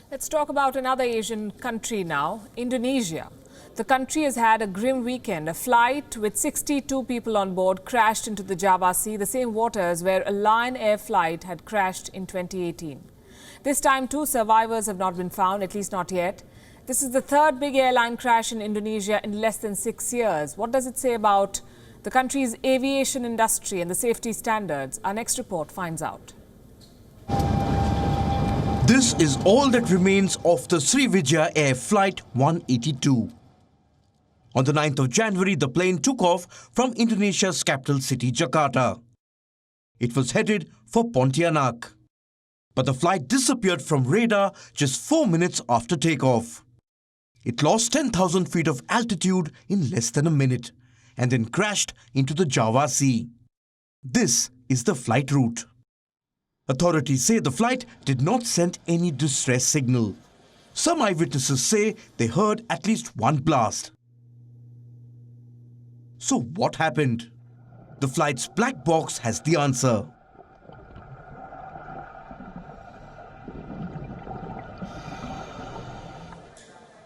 Let's talk about another Asian country now, Indonesia. The country has had a grim weekend. A flight with 62 people on board crashed into the Java Sea, the same waters where a Lion Air flight had crashed in 2018. This time, 2 survivors have not been found, at least not yet. This is the third big airline crash in Indonesia in less than 6 years. What does it say about the country's aviation industry and the safety standards? Our next report finds out. This is all that remains of the Sriwijaya Air Flight 182. On the 9th of January, the plane took off from Indonesia's capital city, Jakarta. It was headed for Pontianak. But the flight disappeared from radar just 4 minutes after takeoff. It lost 10,000 feet of altitude in less than a minute and then crashed into the Java Sea. This is the flight route. Authorities say the flight did not send any distress signal. Some eyewitnesses say they heard at least one blast. So what happened? The flight's black box has the answer.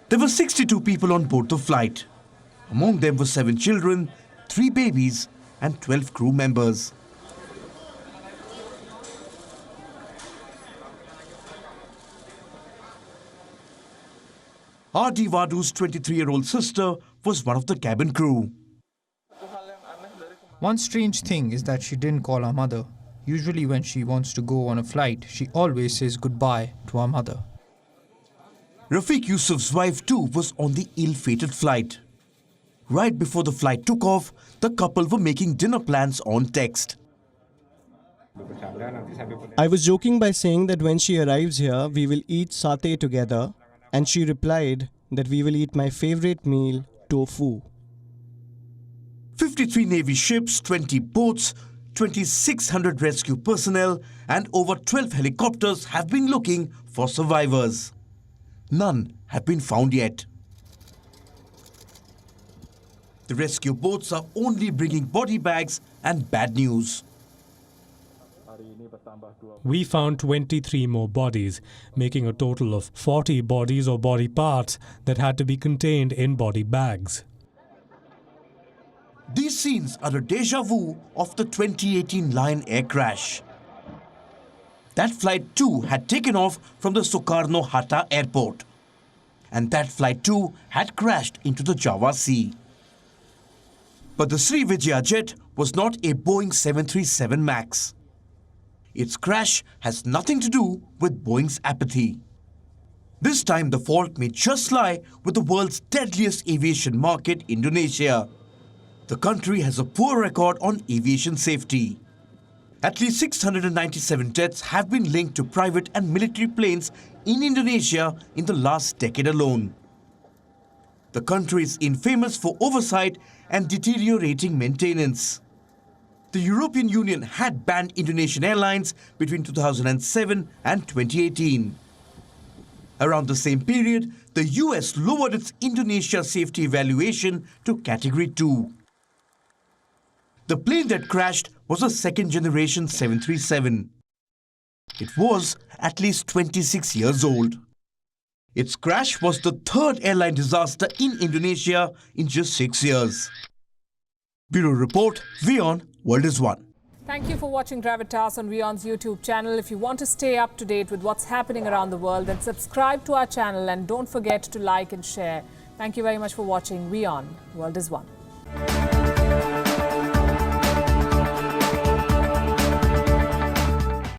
There were 62 people on board the flight. Among them were 7 children, 3 babies and 12 crew members. R.D. Wadu's 23-year-old sister was one of the cabin crew. One strange thing is that she didn't call her mother. Usually when she wants to go on a flight, she always says goodbye to her mother. Rafiq Yusuf's wife too was on the ill-fated flight. Right before the flight took off, the couple were making dinner plans on text. I was joking by saying that when she arrives here, we will eat satay together, and she replied that we will eat my favorite meal, tofu. 53 Navy ships, 20 boats, 2,600 rescue personnel and over 12 helicopters have been looking for survivors. None have been found yet. The rescue boats are only bringing body bags and bad news. We found 23 more bodies, making a total of 40 bodies or body parts that had to be contained in body bags. These scenes are a déjà vu of the 2018 Lion Air crash. That flight too had taken off from the Soekarno-Hatta airport. And that flight too had crashed into the Java Sea. But the Sriwijaya jet was not a Boeing 737 MAX. Its crash has nothing to do with Boeing's apathy. This time the fault may just lie with the world's deadliest aviation market, Indonesia. The country has a poor record on aviation safety. At least 697 deaths have been linked to private and military planes in Indonesia in the last decade alone. The country is infamous for oversight and deteriorating maintenance. The European Union had banned Indonesian airlines between 2007 and 2018. Around the same period, the US lowered its Indonesia safety evaluation to Category 2. The plane that crashed was a second-generation 737. It was at least 26 years old. Its crash was the third airline disaster in Indonesia in just 6 years. Bureau Report, WION World is One. Thank you for watching Gravitas on WION's YouTube channel. If you want to stay up to date with what's happening around the world, then subscribe to our channel and don't forget to like and share. Thank you very much for watching WION World is One.